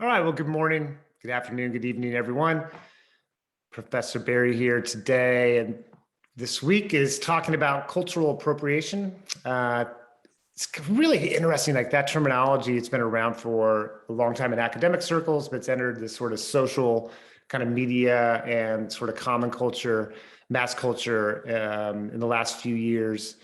All right, well, good morning, good afternoon, good evening, everyone. Professor Barry here today, and this week is talking about cultural appropriation. It's really interesting, like that terminology. It's been around for a long time in academic circles, but it's entered this sort of social kind of media and sort of common culture, mass culture in the last few years.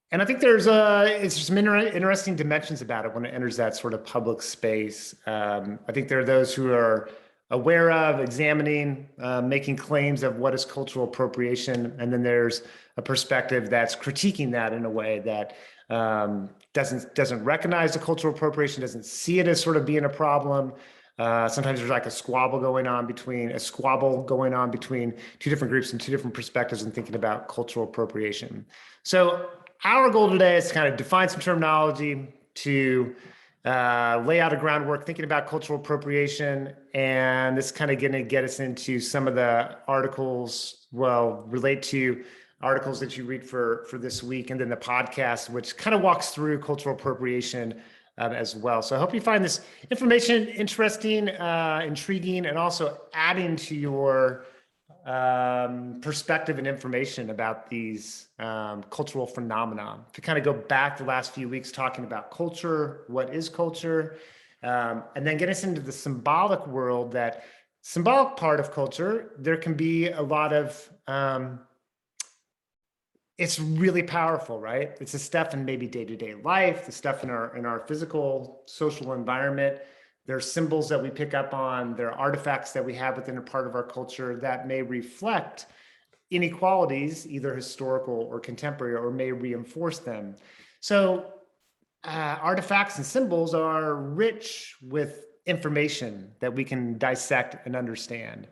And I think it's some interesting dimensions about it when it enters that sort of public space. I think there are those who are aware of, examining, making claims of what is cultural appropriation, and then there's a perspective that's critiquing that in a way that doesn't recognize the cultural appropriation, doesn't see it as sort of being a problem. Sometimes there's like a squabble going on between two different groups and two different perspectives in thinking about cultural appropriation. So our goal today is to kind of define some terminology, to lay out a groundwork, thinking about cultural appropriation, and this is kind of going to get us into some of the articles, relate to articles that you read for this week, and then the podcast, which kind of walks through cultural appropriation as well. So I hope you find this information interesting, intriguing, and also adding to your perspective and information about these cultural phenomena. To kind of go back the last few weeks talking about culture, what is culture, and then get us into the symbolic world, that symbolic part of culture. There can be a lot of, it's really powerful, right? It's the stuff in maybe day-to-day life, the stuff in our physical, social environment. There are symbols that we pick up on. There are artifacts that we have within a part of our culture that may reflect inequalities, either historical or contemporary, or may reinforce them. So artifacts and symbols are rich with information that we can dissect and understand.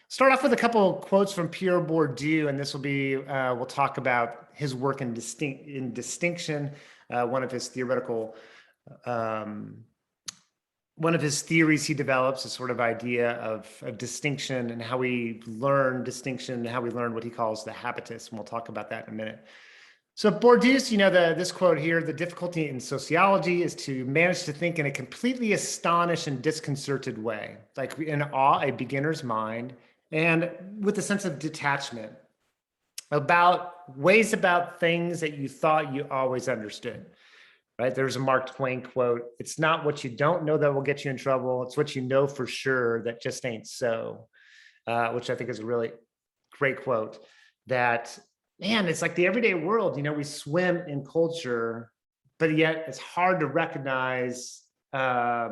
Start off with a couple of quotes from Pierre Bourdieu, and this will be, we'll talk about his work in distinction, one of his theories he develops, a sort of idea of distinction and how we learn distinction, and how we learn what he calls the habitus, and we'll talk about that in a minute. So Bourdieu's, this quote here: "The difficulty in sociology is to manage to think in a completely astonished and disconcerted way, like in awe, a beginner's mind, and with a sense of detachment about things that you thought you always understood." Right? There's a Mark Twain quote: "It's not what you don't know that will get you in trouble. It's what you know for sure that just ain't so," which I think is a really great quote. That, man, it's like the everyday world, we swim in culture, but yet it's hard to recognize very,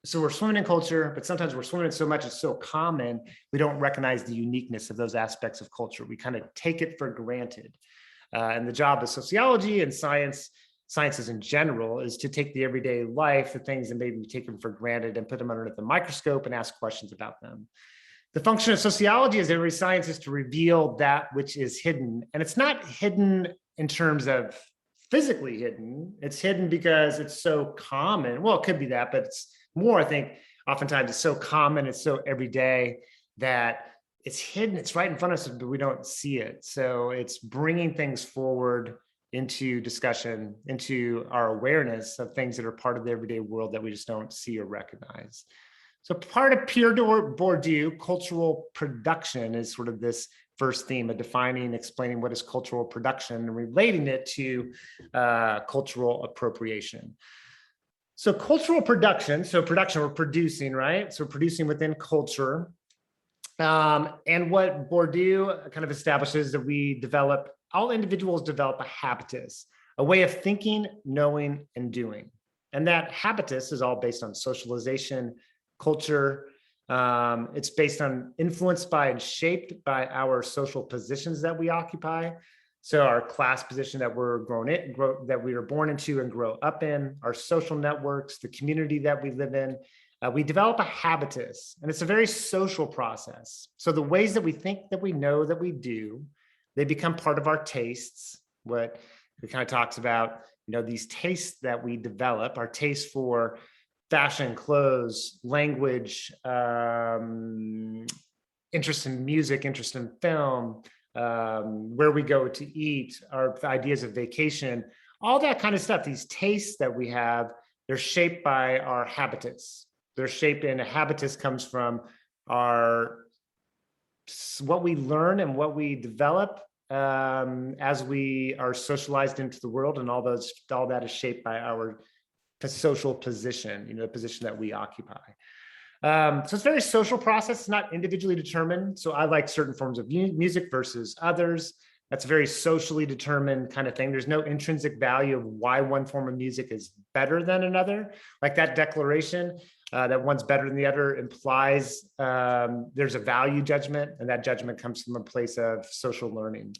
so we're swimming in culture, but sometimes we're swimming so much, it's so common, we don't recognize the uniqueness of those aspects of culture. We kind of take it for granted. And the job of sociology and sciences in general, is to take the everyday life, the things that maybe we take them for granted, and put them under the microscope and ask questions about them. The function of sociology as every science is to reveal that which is hidden. And it's not hidden in terms of physically hidden. It's hidden because it's so common. Well, it could be that, but it's more, I think, oftentimes it's so common, it's so everyday that it's hidden, it's right in front of us, but we don't see it. So it's bringing things forward into discussion, into our awareness of things that are part of the everyday world that we just don't see or recognize. So part of Pierre Bourdieu, cultural production, is sort of this first theme of defining, explaining what is cultural production, and relating it to cultural appropriation. So cultural production, we're producing, right? So producing within culture. And what Bourdieu kind of establishes, that all individuals develop a habitus, a way of thinking, knowing, and doing. And that habitus is all based on socialization, culture. It's based on, influenced by, and shaped by our social positions that we occupy. So our class position that that we are born into and grow up in, our social networks, the community that we live in. We develop a habitus, and it's a very social process. So the ways that we think, that we know, that we do, they become part of our tastes. What it kind of talks about, these tastes that we develop, our taste for fashion, clothes, language, interest in music, interest in film, where we go to eat, our ideas of vacation, all that kind of stuff. These tastes that we have They're shaped by our habitus. They're shaped, and a habitus comes from what we learn and what we develop as we are socialized into the world, and all that is shaped by our social position, the position that we occupy. So it's a very social process. It's not individually determined. So I like certain forms of music versus others. That's a very socially determined kind of thing. There's no intrinsic value of why one form of music is better than another. Like that declaration that one's better than the other implies there's a value judgment, and that judgment comes from a place of social learning.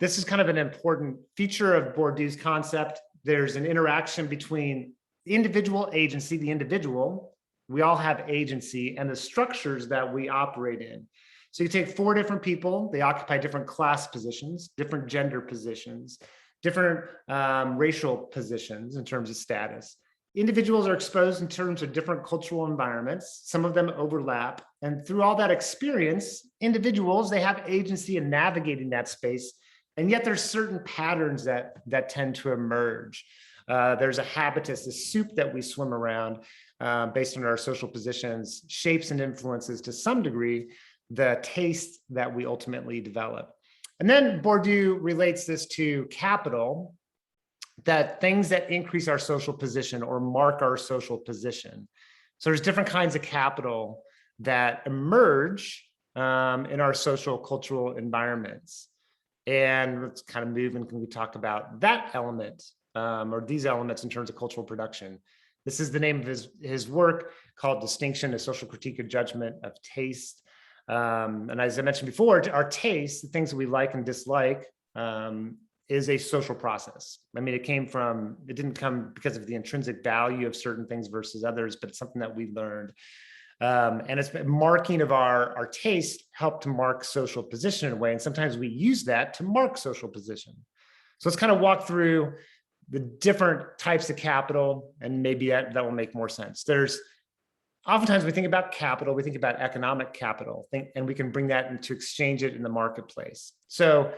This is kind of an important feature of Bourdieu's concept. There's an interaction between individual agency, the individual, we all have agency, and the structures that we operate in. So you take 4 different people, they occupy different class positions, different gender positions, different racial positions in terms of status. Individuals are exposed in terms of different cultural environments. Some of them overlap. And through all that experience, individuals, they have agency in navigating that space. And yet there's certain patterns that tend to emerge. There's a habitus, a soup that we swim around based on our social positions, shapes and influences to some degree the taste that we ultimately develop. And then Bourdieu relates this to capital, that things that increase our social position or mark our social position. So there's different kinds of capital that emerge in our social cultural environments. And let's kind of move and we talk about that element or these elements in terms of cultural production. This is the name of his work called Distinction, a Social Critique of Judgment of Taste. And as I mentioned before, our taste, the things that we like and dislike, is a social process. I mean, it didn't come because of the intrinsic value of certain things versus others, but it's something that we learned. And it's marking of our taste helped to mark social position in a way. And sometimes we use that to mark social position. So let's kind of walk through the different types of capital, and maybe that will make more sense. Oftentimes we think about capital, we think about economic capital, and we can bring that into exchange it in the marketplace. So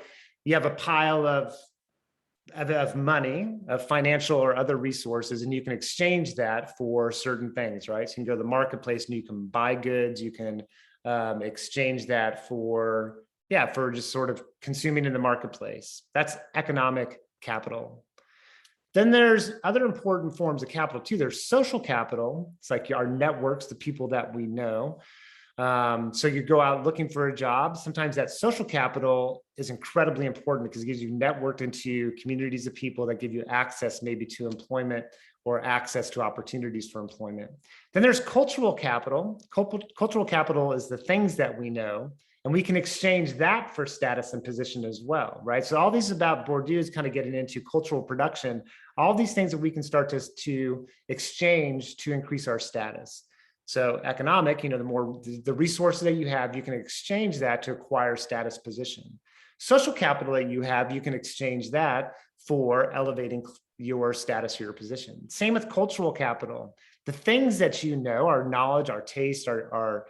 you have a pile of money, of financial or other resources, and you can exchange that for certain things, right? So you can go to the marketplace and you can buy goods, you can exchange that for just sort of consuming in the marketplace. That's economic capital. Then there's other important forms of capital too. There's social capital. It's like our networks, the people that we know. So you go out looking for a job. Sometimes that social capital is incredibly important because it gives you networked into communities of people that give you access maybe to employment or access to opportunities for employment. Then there's cultural capital. Cultural capital is the things that we know, and we can exchange that for status and position as well, right? So all these about Bourdieu is kind of getting into cultural production, all these things that we can start to exchange to increase our status. So economic, the resources that you have, you can exchange that to acquire status position. Social capital that you have, you can exchange that for elevating your status or your position. Same with cultural capital. The things that you know, our knowledge, our taste, our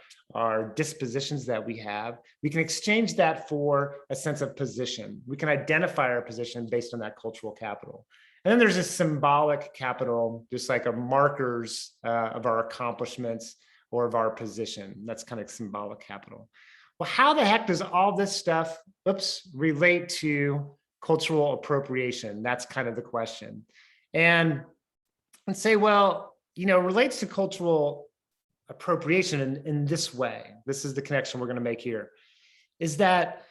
dispositions that we have, we can exchange that for a sense of position. We can identify our position based on that cultural capital. And then there's a symbolic capital, just like a markers of our accomplishments or of our position. That's kind of symbolic capital. Well, how the heck does all this stuff, relate to cultural appropriation? That's kind of the question. And say, well, relates to cultural appropriation in this way. This is the connection we're going to make here, is that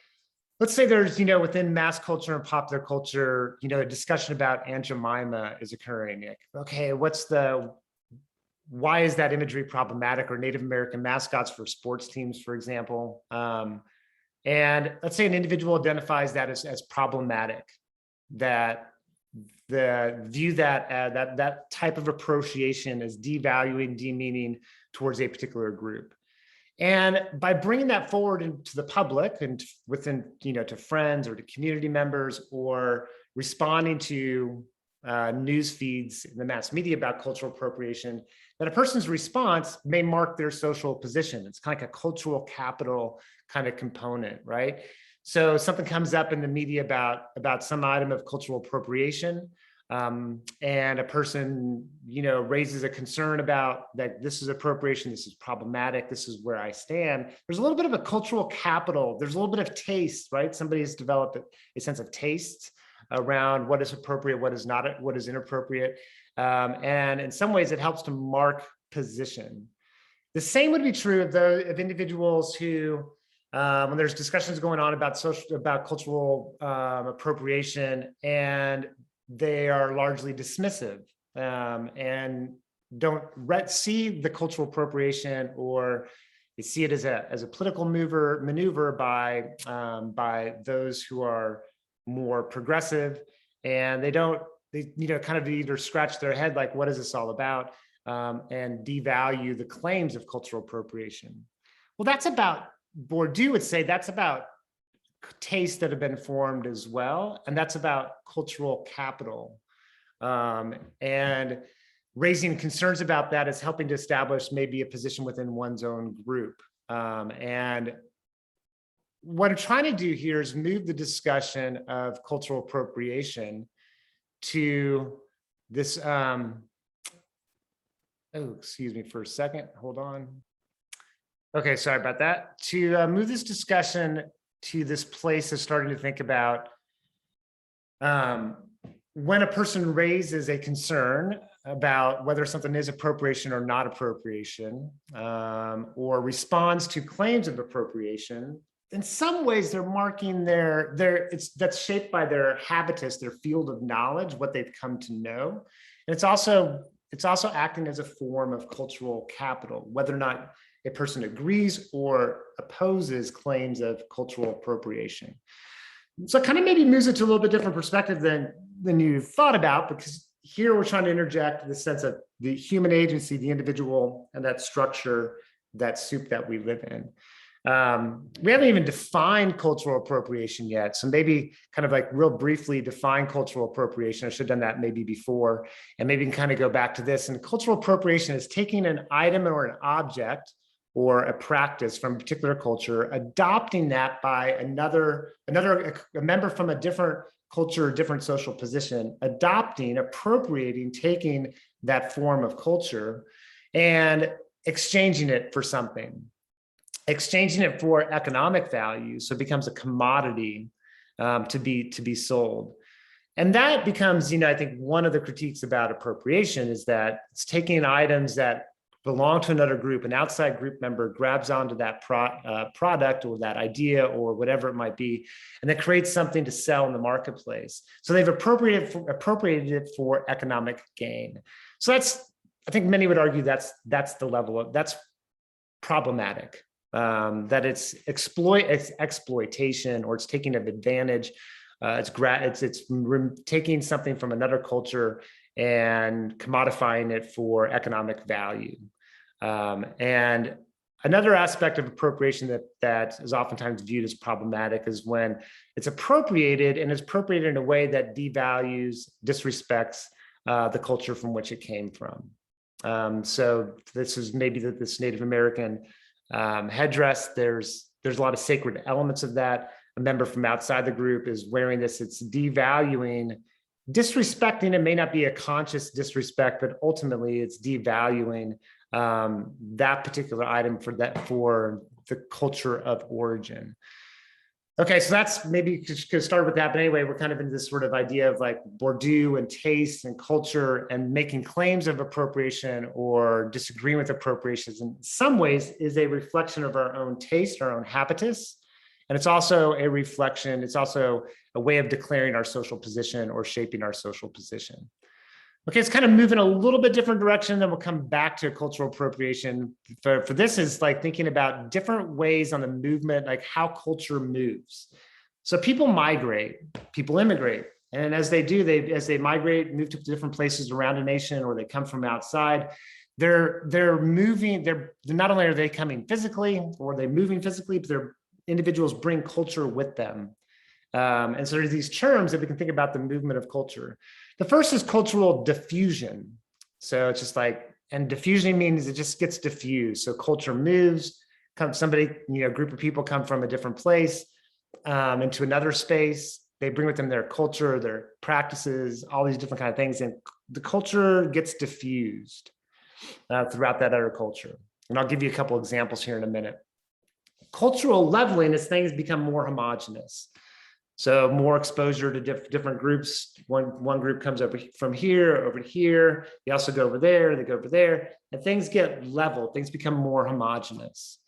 let's say there's, within mass culture and popular culture, a discussion about Aunt Jemima is occurring. Okay, why is that imagery problematic? Or Native American mascots for sports teams, for example. And let's say an individual identifies that as problematic, that that type of appropriation is devaluing, demeaning towards a particular group. And by bringing that forward into the public and within, to friends or to community members, or responding to news feeds in the mass media about cultural appropriation, that a person's response may mark their social position. It's kind of like a cultural capital kind of component, right? So something comes up in the media about some item of cultural appropriation. and a person, raises a concern about that this is appropriation, this is problematic, this is where I stand, there's a little bit of a cultural capital. There's a little bit of taste, right? Somebody has developed a sense of taste around what is appropriate, what is not, what is inappropriate. And in some ways it helps to mark position. The same would be true of individuals who, when there's discussions going on about cultural appropriation, and they are largely dismissive and don't see the cultural appropriation, or they see it as a political maneuver by those who are more progressive, and they kind of either scratch their head like, what is this all about? And devalue the claims of cultural appropriation. Well, Bourdieu would say that's about tastes that have been formed as well, and that's about cultural capital. And raising concerns about that is helping to establish maybe a position within one's own group. And what I'm trying to do here is move the discussion of cultural appropriation to this, excuse me for a second, hold on. Okay, sorry about that. To move this discussion to this place of starting to think about when a person raises a concern about whether something is appropriation or not appropriation, or responds to claims of appropriation, in some ways they're marking that's shaped by their habitus, their field of knowledge, what they've come to know. And it's also acting as a form of cultural capital, whether or not a person agrees or opposes claims of cultural appropriation. So it kind of maybe moves it to a little bit different perspective than you thought about, because here we're trying to interject the sense of the human agency, the individual, and that structure, that soup that we live in. We haven't even defined cultural appropriation yet. So maybe kind of like real briefly define cultural appropriation. I should have done that maybe before, and maybe we can kind of go back to this. And cultural appropriation is taking an item or an object or a practice from a particular culture, adopting that by a member from a different culture, different social position, appropriating, taking that form of culture and exchanging it for something. Exchanging it for economic value, so it becomes a commodity to be sold. And that becomes, I think one of the critiques about appropriation is that it's taking items that belong to another group, an outside group member grabs onto that product or that idea or whatever it might be, and it creates something to sell in the marketplace. So they've appropriated it for economic gain. So I think many would argue that's problematic. That it's exploitation, or it's taking of advantage. It's taking something from another culture and commodifying it for economic value. And another aspect of appropriation that is oftentimes viewed as problematic is when it's appropriated, and it's appropriated in a way that devalues, disrespects the culture from which it came from. So this is maybe this Native American headdress. There's a lot of sacred elements of that. A member from outside the group is wearing this. It's devaluing, disrespecting. It may not be a conscious disrespect, but ultimately it's devaluing that particular item for the culture of origin. Okay, so that's maybe could start with that. But anyway, we're kind of in this sort of idea of like Bourdieu and taste and culture, and making claims of appropriation or disagreeing with appropriations in some ways is a reflection of our own taste, our own habitus. And it's also a reflection, it's also a way of declaring our social position or shaping our social position. Okay, it's kind of moving a little bit different direction, then we'll come back to cultural appropriation. For this is like thinking about different ways on the movement, like how culture moves. So people migrate, people immigrate. And as they do, as they migrate, move to different places around a nation, or they come from outside, they're moving, not only are they coming physically, or they're moving physically, but they're individuals bring culture with them. And so there's these terms that we can think about the movement of culture. The first is cultural diffusion. So it's just like, and diffusion means it just gets diffused. So culture moves, a group of people come from a different place into another space, they bring with them their culture, their practices, all these different kind of things, and the culture gets diffused throughout that other culture. And I'll give you a couple examples here in a minute. Cultural leveling is things become more homogenous. So more exposure to different groups. One group comes over from here, over here. They also go over there, they go over there, and things get leveled. Things become more homogenous.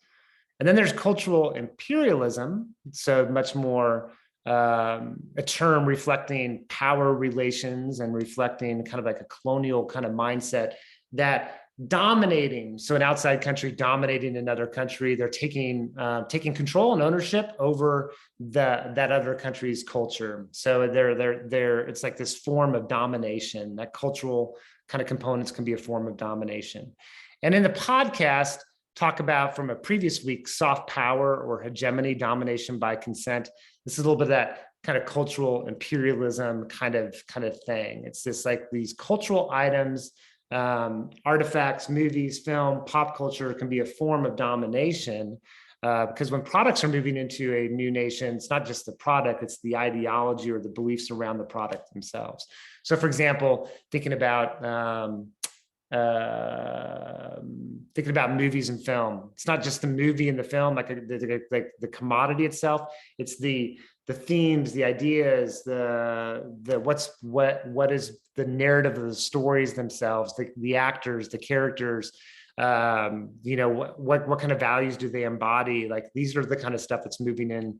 And then there's cultural imperialism. So much more a term reflecting power relations and reflecting kind of like a colonial kind of mindset that dominating. So an outside country dominating another country, they're taking control and ownership over that other country's culture. So it's like this form of domination. That cultural kind of components can be a form of domination. And in the podcast, talk about from a previous week, soft power or hegemony, domination by consent. This is a little bit of that kind of cultural imperialism kind of thing. It's this like these cultural items, artifacts, movies, film, pop culture can be a form of domination because when products are moving into a new nation, it's not just the product, it's the ideology or the beliefs around the product themselves. So for example, thinking about movies and film, it's not just the movie and the film, like the commodity itself, it's the themes, the ideas, what is the narrative of the stories themselves, the actors, the characters, what kind of values do they embody? Like these are the kind of stuff that's moving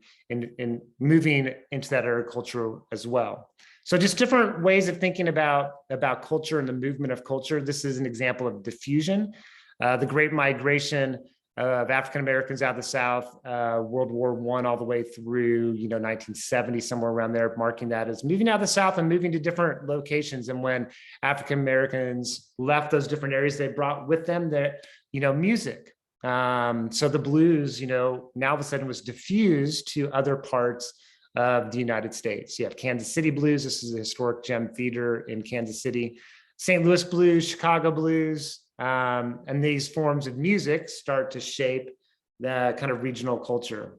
moving into that other culture as well. So just different ways of thinking about culture and the movement of culture. This is an example of diffusion, the Great Migration of African Americans out of the South, World War I all the way through 1970, somewhere around there, marking that as moving out of the South and moving to different locations. And when African Americans left those different areas, they brought with them their music. So the blues, now all of a sudden was diffused to other parts of the United States. You have Kansas City blues. This is a historic gem theater in Kansas City. St. Louis blues, Chicago blues, and these forms of music start to shape the kind of regional culture.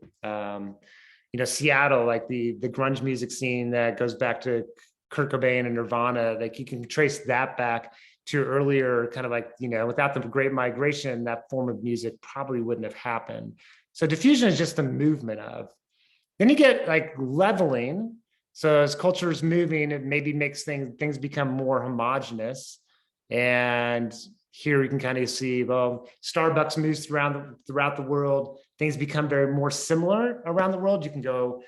Seattle, like the grunge music scene that goes back to Kurt Cobain and Nirvana, like you can trace that back to earlier kind of like, without the Great Migration, that form of music probably wouldn't have happened. So diffusion is just the movement of. Then you get like leveling. So as culture is moving, it maybe makes things become more homogenous. And here we can kind of see, well, Starbucks moves throughout the world. Things become very more similar around the world. You can go,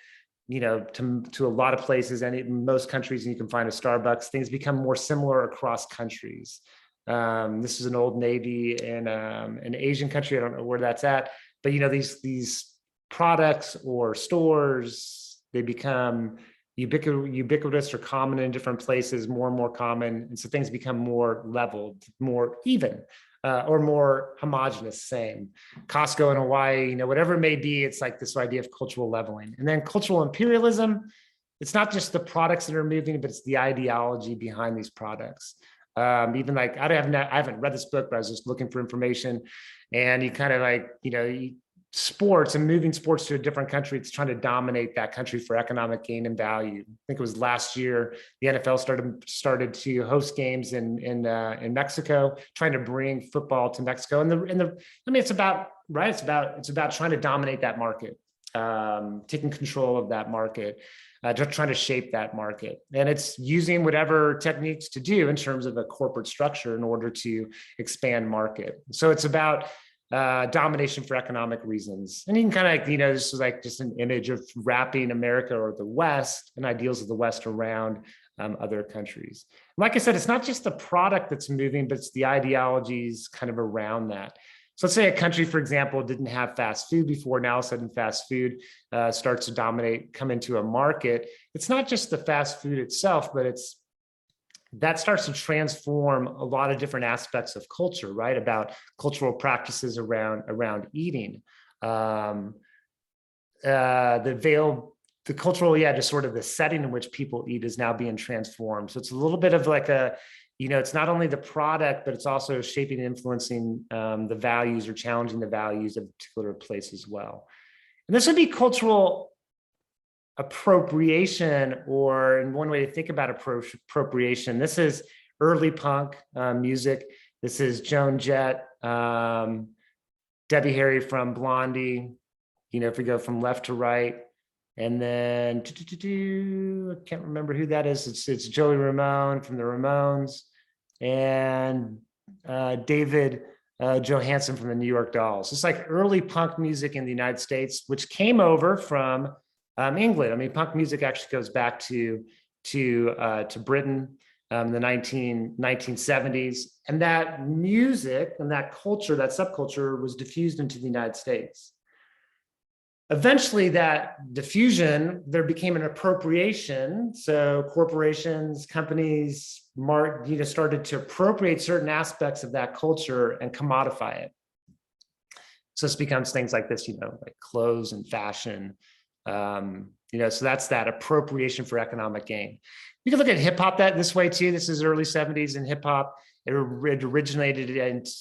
to a lot of places and in most countries, and you can find a Starbucks. Things become more similar across countries. This is an Old Navy in an Asian country. I don't know where that's at, but these products or stores, they become ubiquitous or common in different places, more and more common. And so things become more leveled, more even, or more homogenous, same. Costco in Hawaii, whatever it may be, it's like this idea of cultural leveling. And then cultural imperialism, it's not just the products that are moving, but it's the ideology behind these products. Even like, I haven't read this book, but I was just looking for information, and you kind of like, sports and moving sports to a different country, it's trying to dominate that country for economic gain and value. I think it was last year, the NFL started to host games in Mexico, trying to bring football to Mexico. It's about trying to dominate that market, taking control of that market, just trying to shape that market. And it's using whatever techniques to do in terms of a corporate structure in order to expand market. So it's about domination for economic reasons. And you can kind of like, this is like just an image of wrapping America or the West and ideals of the West around other countries. Like I said, it's not just the product that's moving, but it's the ideologies kind of around that. So let's say a country, for example, didn't have fast food before. Now all of a sudden fast food starts to come into a market. It's not just the fast food itself, but that starts to transform a lot of different aspects of culture, right? About cultural practices around eating. The cultural, just sort of the setting in which people eat is now being transformed. So it's a little bit of like it's not only the product, but it's also shaping and influencing the values or challenging the values of a particular place as well. And this would be cultural appropriation, or in one way to think about appropriation, this is early punk music. This is Joan Jett, Debbie Harry from Blondie, if we go from left to right. And then I can't remember who that is. It's Joey Ramone from the Ramones, and David Johansen from the New York Dolls. It's like early punk music in the United States, which came over from England. I mean, punk music actually goes back to Britain in the 1970s, and that music and that culture, that subculture, was diffused into the United States. Eventually, that diffusion, there became an appropriation. So corporations, companies, started to appropriate certain aspects of that culture and commodify it. So this becomes things like this, like clothes and fashion. So that's that appropriation for economic gain. You can look at hip hop this way too. This is early 70s in hip hop. It originated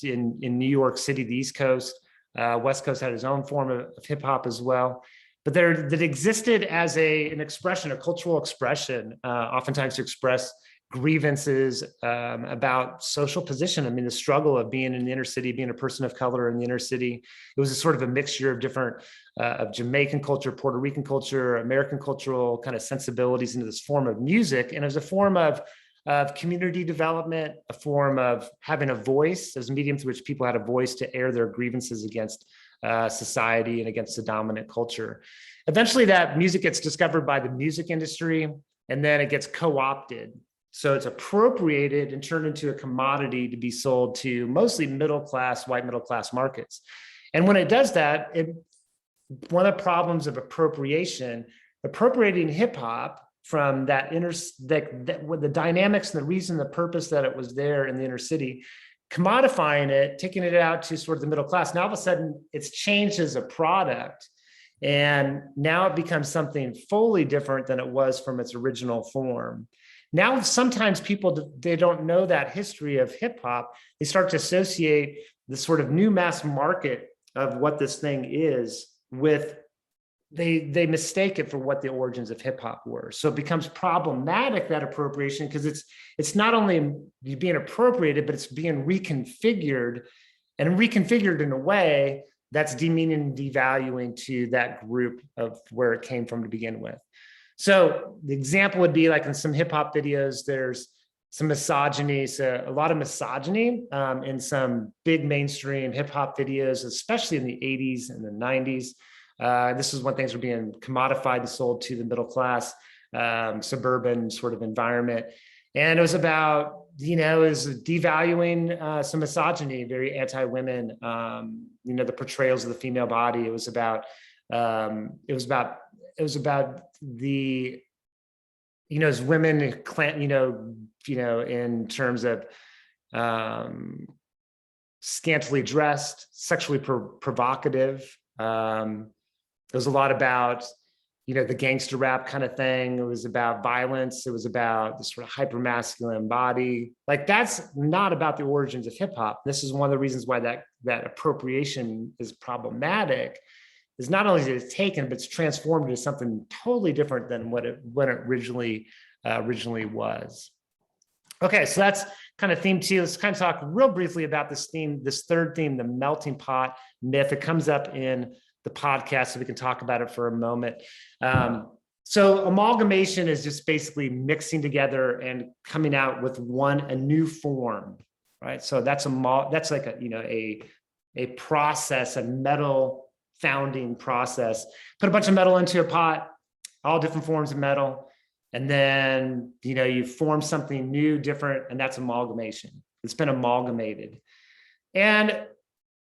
in New York City, the East Coast. West Coast had its own form of hip hop as well, but that existed as an expression, a cultural expression, oftentimes to express grievances about social position. I mean, the struggle of being in the inner city, being a person of color in the inner city. It was a sort of a mixture of different of Jamaican culture, Puerto Rican culture, American cultural kind of sensibilities into this form of music, and as a form of community development, a form of having a voice, as a medium through which people had a voice to air their grievances against society and against the dominant culture. Eventually, that music gets discovered by the music industry, and then it gets co-opted. So it's appropriated and turned into a commodity to be sold to mostly middle-class, white middle-class markets. And when it does that, one of the problems of appropriating hip-hop from that the dynamics and the reason, the purpose that it was there in the inner city, commodifying it, taking it out to sort of the middle class. Now all of a sudden it's changed as a product, and now it becomes something fully different than it was from its original form. Now sometimes people, they don't know that history of hip hop. They start to associate the sort of new mass market of what this thing is with, they mistake it for what the origins of hip hop were. So it becomes problematic, that appropriation, because it's not only being appropriated, but it's being reconfigured, and reconfigured in a way that's demeaning and devaluing to that group of where it came from to begin with. So the example would be like in some hip hop videos, there's some misogyny, so a lot of misogyny in some big mainstream hip hop videos, especially in the 80s and the 90s. This is when things were being commodified and sold to the middle class, suburban sort of environment. And it was about, it was devaluing some misogyny, very anti-women, the portrayals of the female body. It was about the, as women, in terms of scantily dressed, sexually provocative. It was a lot about, the gangster rap kind of thing. It was about violence. It was about the sort of hypermasculine body. Like, that's not about the origins of hip hop. This is one of the reasons why that appropriation is problematic. Is not only is it taken, but it's transformed into something totally different than what it originally was. Okay, so that's kind of theme 2. Let's kind of talk real briefly about this theme, this third theme, the melting pot myth. It comes up in the podcast, so we can talk about it for a moment. So amalgamation is just basically mixing together and coming out with a new form, right? So that's like a process, a metal founding process. Put a bunch of metal into a pot, all different forms of metal, and then you form something new, different, and that's amalgamation. It's been amalgamated. And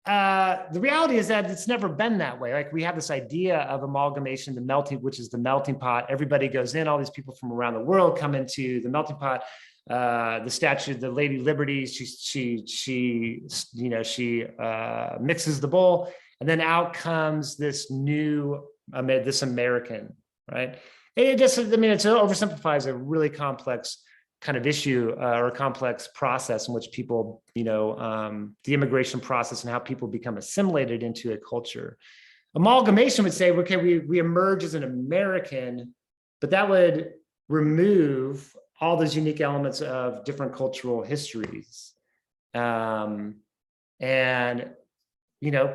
the reality is that it's never been that way. Like, we have this idea of amalgamation, which is the melting pot. Everybody goes in, all these people from around the world come into the melting pot. The statue, the Lady Liberty, she mixes the bowl, and then out comes this new, this American, right? It oversimplifies a really complex kind of issue or a complex process in which people, the immigration process and how people become assimilated into a culture. Amalgamation would say, okay, we emerge as an American but that would remove all those unique elements of different cultural histories. And,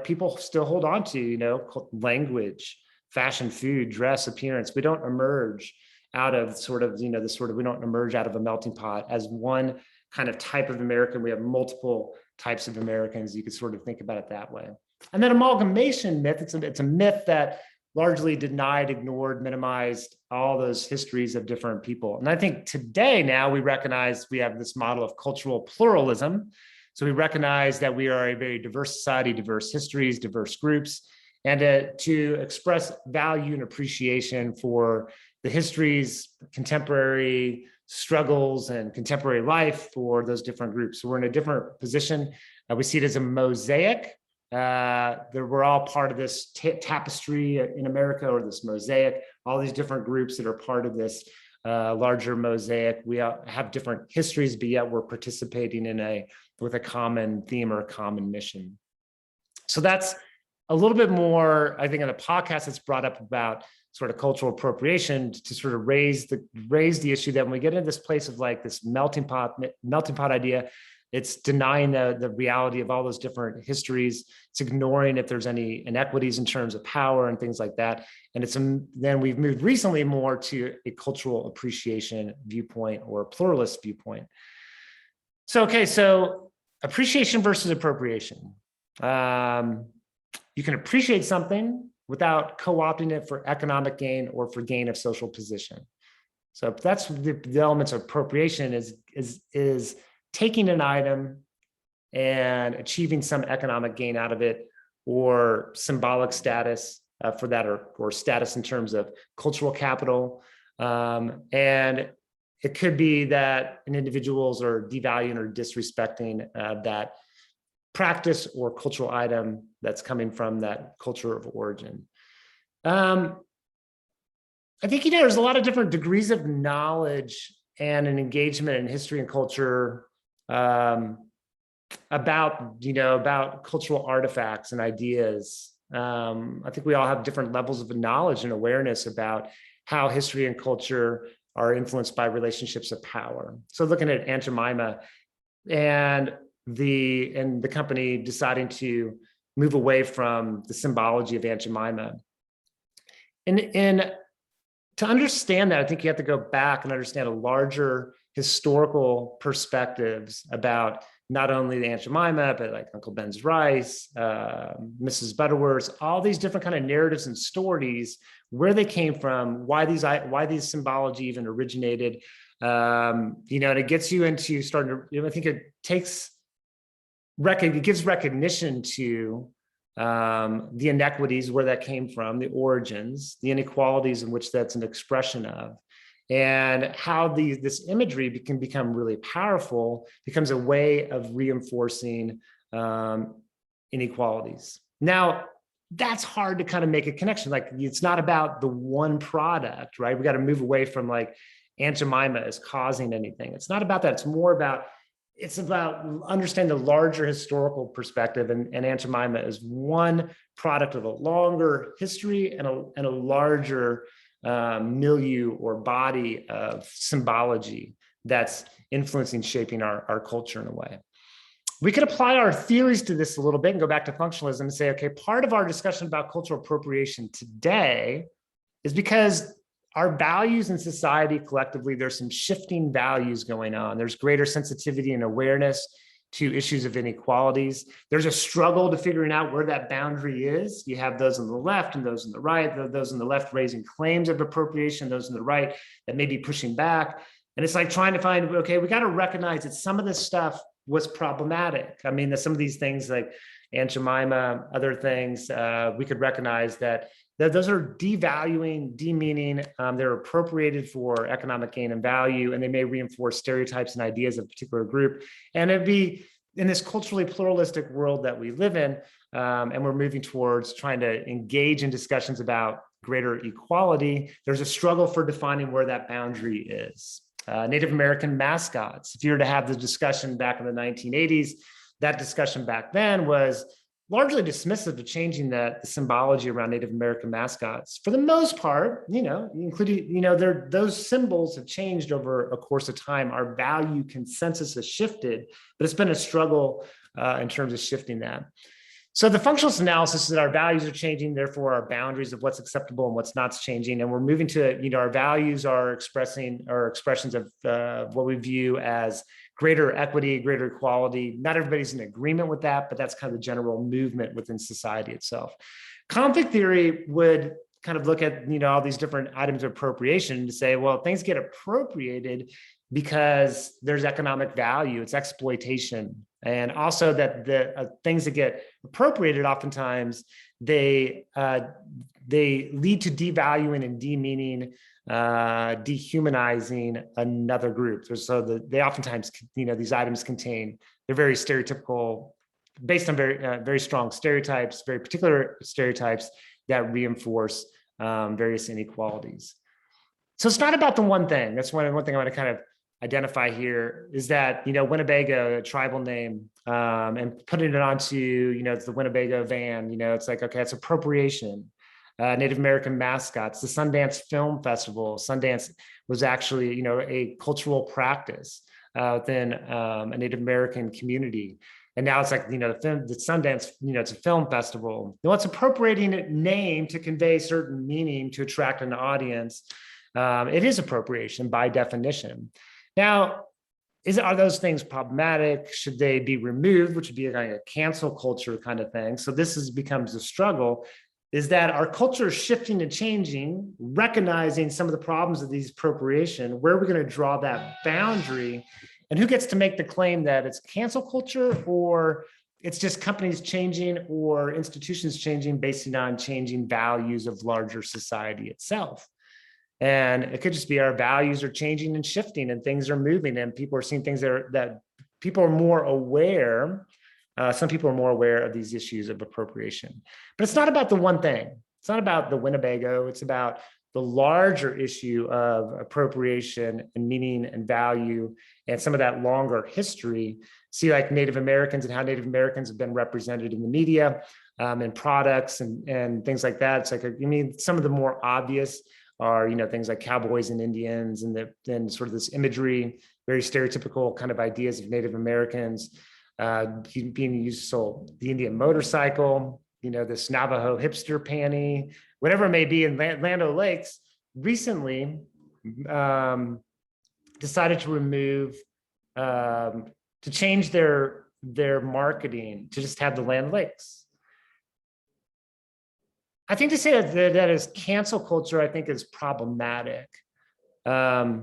people still hold on to, language, fashion, food, dress, appearance. We don't emerge out of we don't emerge out of a melting pot as one kind of type of American. We have multiple types of Americans. You could sort of think about it that way. And then amalgamation myth, it's a myth that largely denied, ignored, minimized all those histories of different people. And I think today now we recognize we have this model of cultural pluralism. So we recognize that we are a very diverse society, diverse histories, diverse groups, and to express value and appreciation for the histories, contemporary struggles, and contemporary life for those different groups. So we're in a different position. We see it as a mosaic. We're all part of this tapestry in America, or this mosaic, all these different groups that are part of this larger mosaic. We have different histories, but yet we're participating with a common theme or a common mission. So that's a little bit more, I think, in the podcast that's brought up about sort of cultural appropriation, to sort of raise the issue that when we get into this place of like this melting pot idea, it's denying the reality of all those different histories. It's ignoring if there's any inequities in terms of power and things like that. And then we've moved recently more to a cultural appreciation viewpoint or a pluralist viewpoint. So appreciation versus appropriation. You can appreciate something without co-opting it for economic gain or for gain of social position. So that's the elements of appropriation is taking an item and achieving some economic gain out of it, or symbolic status for that, or status in terms of cultural capital. And it could be that an individuals are devaluing or disrespecting that practice or cultural item that's coming from that culture of origin. I think, there's a lot of different degrees of knowledge and an engagement in history and culture about cultural artifacts and ideas. I think we all have different levels of knowledge and awareness about how history and culture are influenced by relationships of power. So looking at Aunt Jemima and the company deciding to move away from the symbology of Aunt Jemima. And to understand that, I think you have to go back and understand a larger historical perspectives about not only the Aunt Jemima, but like Uncle Ben's rice, Mrs. Butterworth's, all these different kind of narratives and stories, where they came from, why these symbology even originated. And it gets you into starting to, I think it gives recognition to the inequities, where that came from, the origins, the inequalities in which that's an expression of, and how this imagery can become really powerful, becomes a way of reinforcing inequalities. Now, that's hard to kind of make a connection. Like, it's not about the one product, right? We got to move away from like Aunt Jemima is causing anything. It's not about that. It's about understanding the larger historical perspective, and Aunt Jemima is one product of a longer history and a larger milieu or body of symbology that's influencing, shaping our culture in a way. We could apply our theories to this a little bit and go back to functionalism and say, okay, part of our discussion about cultural appropriation today is because our values in society collectively, there's some shifting values going on. There's greater sensitivity and awareness to issues of inequalities. There's a struggle to figuring out where that boundary is. You have those on the left and those on the right, those on the left raising claims of appropriation, those on the right that may be pushing back. And it's like trying to find, okay, we got to recognize that some of this stuff was problematic. I mean, some of these things like Aunt Jemima, other things, we could recognize that those are devaluing, demeaning, they're appropriated for economic gain and value, and they may reinforce stereotypes and ideas of a particular group. And it'd be in this culturally pluralistic world that we live in, and we're moving towards trying to engage in discussions about greater equality. There's a struggle for defining where that boundary is. Native American mascots, if you were to have the discussion back in the 1980s, that discussion back then was, largely dismissive of changing the symbology around Native American mascots. For the most part, including, those symbols have changed over a course of time. Our value consensus has shifted, but it's been a struggle in terms of shifting that. So the functionalist analysis is that our values are changing, therefore our boundaries of what's acceptable and what's not changing. And we're moving to, our values are expressions of what we view as greater equity, greater equality. Not everybody's in agreement with that, but that's kind of the general movement within society itself. Conflict theory would kind of look at, all these different items of appropriation to say, well, things get appropriated because there's economic value, it's exploitation. And also that the things that get appropriated, oftentimes they lead to devaluing and demeaning, dehumanizing another group. So they oftentimes, these items contain, they're very stereotypical, based on very strong stereotypes, very particular stereotypes that reinforce various inequalities. So it's not about the one thing. That's one thing I want to kind of identify here is that, Winnebago, a tribal name, and putting it onto, it's the Winnebago van, it's like, okay, it's appropriation. Native American mascots, the Sundance Film Festival. Sundance was actually, a cultural practice within a Native American community. And now it's like, the Sundance, it's a film festival. It's appropriating a name to convey certain meaning to attract an audience. It is appropriation by definition. Now, are those things problematic? Should they be removed, which would be like a cancel culture kind of thing? So this becomes a struggle, is that our culture is shifting and changing, recognizing some of the problems of these appropriation. Where are we going to draw that boundary? And who gets to make the claim that it's cancel culture, or it's just companies changing or institutions changing based on changing values of larger society itself? And it could just be our values are changing and shifting and things are moving and people are seeing things that people are more aware. Some people are more aware of these issues of appropriation, but it's not about the one thing. It's not about the Winnebago. It's about the larger issue of appropriation and meaning and value and some of that longer history. See, like Native Americans and how Native Americans have been represented in the media and products and things like that. It's like, some of the more obvious are, things like cowboys and Indians and sort of this imagery, very stereotypical kind of ideas of Native Americans being used. So the Indian motorcycle, this Navajo hipster panty, whatever it may be. In Land O'Lakes recently decided to remove, to change their marketing to just have the Land O'Lakes. I think to say that is cancel culture, I think is problematic. I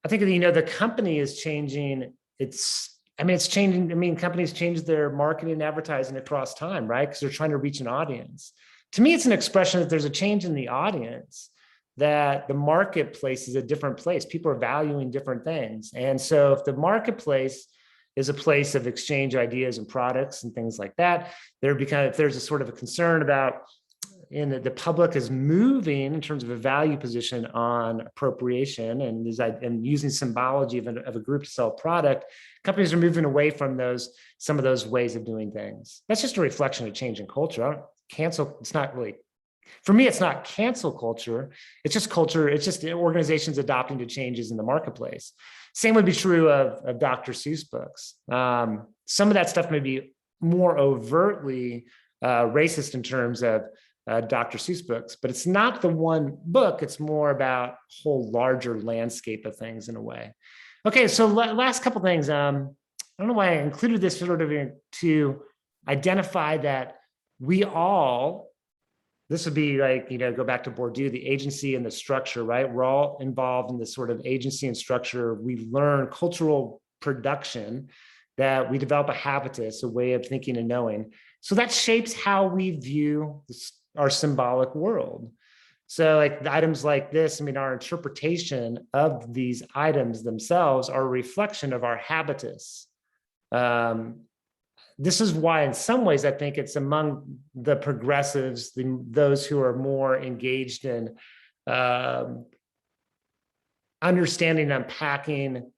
think, the company is changing. It's changing. Companies change their marketing and advertising across time, right? Because they're trying to reach an audience. To me, it's an expression that there's a change in the audience, that the marketplace is a different place. People are valuing different things. And so if the marketplace is a place of exchange ideas and products and things like that, if there's a sort of a concern about, and the public is moving in terms of a value position on appropriation and using symbology of a group to sell a product, companies are moving away from some of those ways of doing things. That's just a reflection of change in culture. It's not really, for me, it's not cancel culture. It's just culture. It's just organizations adopting to changes in the marketplace. Same would be true of Dr. Seuss books. Some of that stuff may be more overtly racist in terms of Dr. Seuss books, but it's not the one book. It's more about a whole larger landscape of things in a way. Okay, so last couple things. I don't know why I included this sort of to identify that we all, this would be like, go back to Bourdieu, the agency and the structure, right? We're all involved in this sort of agency and structure. We learn cultural production, that we develop a habitus, a way of thinking and knowing. So that shapes how we view our symbolic world. So like the items like this, our interpretation of these items themselves are a reflection of our habitus. This is why, in some ways, I think it's among the progressives, those who are more engaged in understanding, unpacking,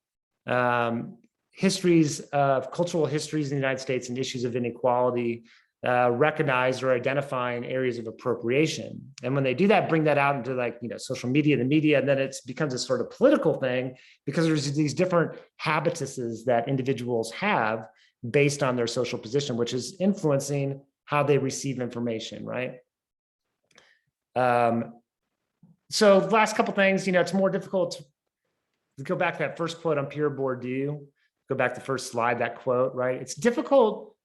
histories of cultural histories in the United States and issues of inequality, recognize or identifying areas of appropriation. And when they do that, bring that out into like, social media, the media, and then it becomes a sort of political thing because there's these different habituses that individuals have based on their social position, which is influencing how they receive information, right? So the last couple things, it's more difficult to go back to that first quote on Pierre Bourdieu, go back to the first slide, that quote, right? It's difficult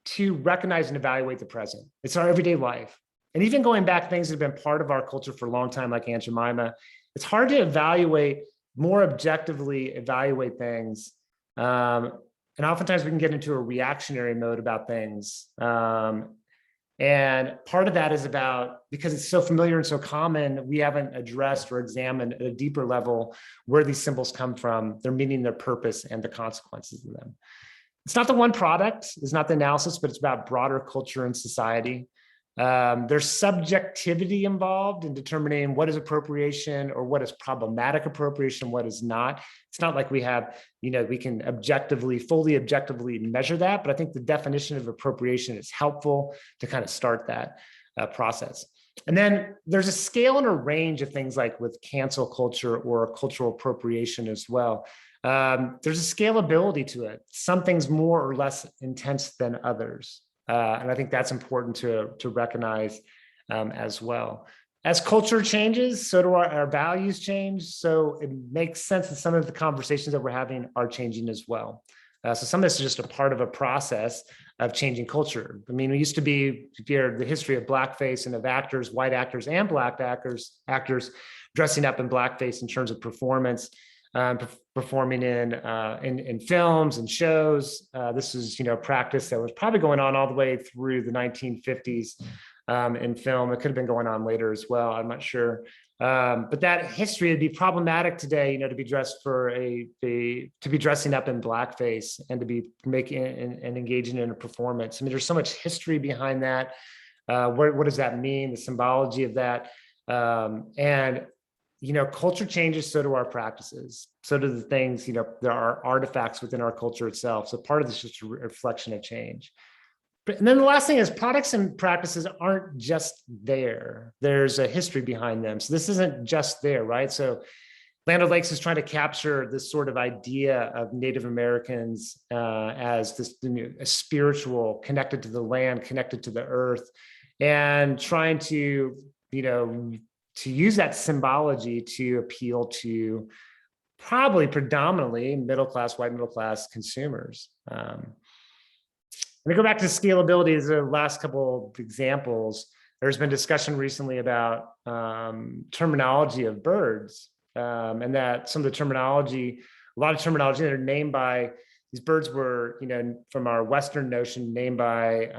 to recognize and evaluate the present. It's our everyday life. And even going back, things that have been part of our culture for a long time, like Aunt Jemima, it's hard to more objectively evaluate things. And oftentimes we can get into a reactionary mode about things. And part of that is because it's so familiar and so common, we haven't addressed or examined at a deeper level where these symbols come from, their meaning, their purpose, and the consequences of them. It's not the one product, it's not the analysis, but it's about broader culture and society. There's subjectivity involved in determining what is appropriation or what is problematic appropriation, what is not. It's not like we have, we can fully objectively measure that, but I think the definition of appropriation is helpful to kind of start that process. And then there's a scale and a range of things like with cancel culture or cultural appropriation as well. There's a scalability to it. Some things more or less intense than others. And I think that's important to recognize as well. As culture changes, so do our values change. So it makes sense that some of the conversations that we're having are changing as well. So some of this is just a part of a process of changing culture. I mean, it used to be, if you're the history of blackface and of actors, white actors and black actors dressing up in blackface in terms of performance, performing in films and shows. This is, a practice that was probably going on all the way through the 1950s in film. It could have been going on later as well. I'm not sure. But that history would be problematic today, to be dressed to be dressing up in blackface and to be making and engaging in a performance. I mean, there's so much history behind that. What does that mean? The symbology of that. And culture changes, so do our practices. So do the things, there are artifacts within our culture itself. So part of this is just a reflection of change. And then the last thing is products and practices aren't just there. There's a history behind them. So this isn't just there, right? So Land O'Lakes is trying to capture this sort of idea of Native Americans as this a spiritual, connected to the land, connected to the earth, and trying to, to use that symbology to appeal to probably predominantly white middle class consumers. Let me go back to scalability as the last couple of examples. There's been discussion recently about terminology of birds, and that some of the terminology, a lot of terminology that are named by, these birds were, from our Western notion, named by,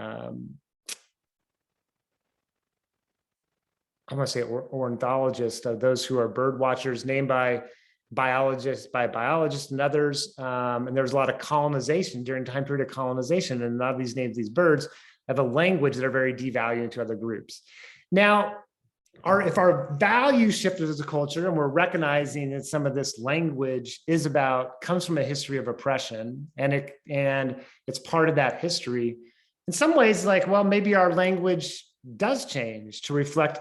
I want to say ornithologists, those who are bird watchers, named by biologists and others. And there was a lot of colonization during time period of colonization. And a lot of these names, these birds have a language that are very devaluing to other groups. Now, if our values shifted as a culture and we're recognizing that some of this language comes from a history of oppression, and it's part of that history, in some ways, maybe our language does change to reflect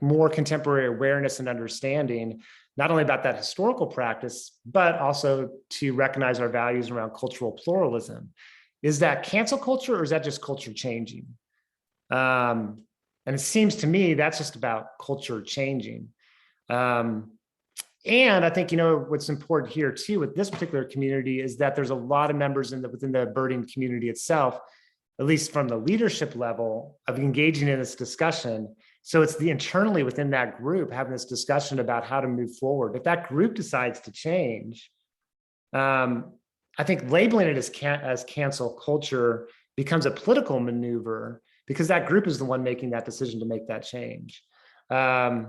more contemporary awareness and understanding, not only about that historical practice, but also to recognize our values around cultural pluralism. Is that cancel culture, or is that just culture changing? And it seems to me that's just about culture changing. And I think, what's important here too with this particular community is that there's a lot of members within the birding community itself, at least from the leadership level, of engaging in this discussion. So it's internally within that group having this discussion about how to move forward. If that group decides to change, I think labeling it as cancel culture becomes a political maneuver, because that group is the one making that decision to make that change. I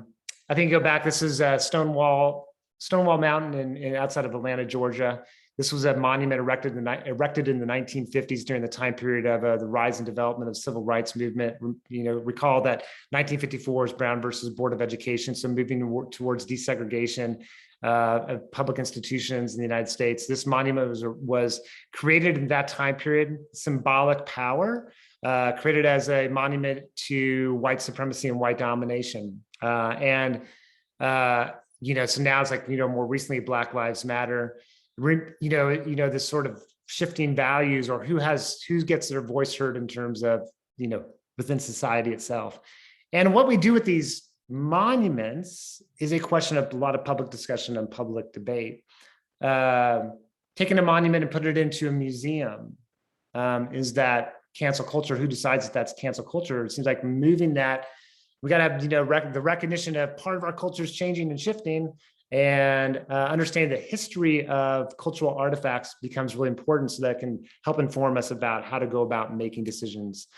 think go back, this is Stonewall Mountain outside of Atlanta, Georgia. This was a monument erected in the 1950s during the time period of the rise and development of civil rights movement. Recall that 1954 is Brown versus Board of Education, so moving towards desegregation. of public institutions in the United States. This monument was created in that time period, symbolic power, created as a monument to white supremacy and white domination. So now it's like, more recently, Black Lives Matter, this sort of shifting values, or who gets their voice heard in terms of, within society itself. And what we do with these monuments is a question of a lot of public discussion and public debate. Taking a monument and put it into a museum, is that cancel culture? Who decides that that's cancel culture? It seems like moving that, we got to have, the recognition of part of our culture is changing and shifting, and understanding the history of cultural artifacts becomes really important, so that can help inform us about how to go about making decisions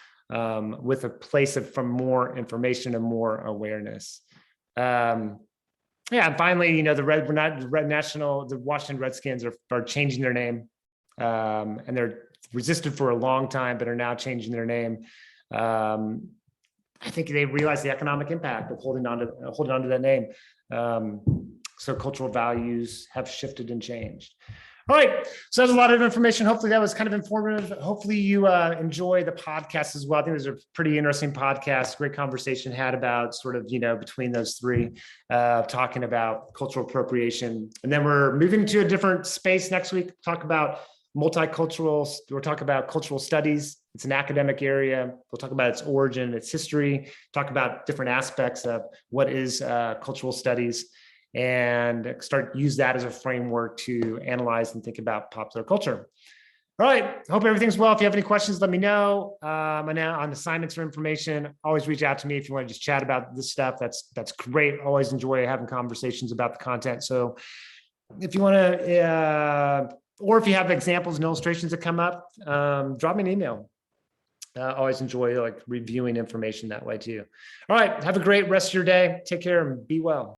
with a place from more information and more awareness. And finally, the Washington Redskins are changing their name, and they're resisted for a long time, but are now changing their name. I think they realize the economic impact of holding on to that name. So cultural values have shifted and changed. All right, so that's a lot of information. Hopefully that was kind of informative. Hopefully you enjoy the podcast as well. I think it was a pretty interesting podcast, great conversation had about sort of, between those three, talking about cultural appropriation. And then we're moving to a different space next week, talk about multicultural, we'll talk about cultural studies. It's an academic area. We'll talk about its origin, its history, talk about different aspects of what is cultural studies, and use that as a framework to analyze and think about popular culture. All right, hope everything's well. If you have any questions, let me know. On assignments or information, always reach out to me if you want to just chat about this stuff. That's great. Always enjoy having conversations about the content. So if you want to, or if you have examples and illustrations that come up, drop me an email. Always enjoy reviewing information that way too. All right, have a great rest of your day. Take care and be well.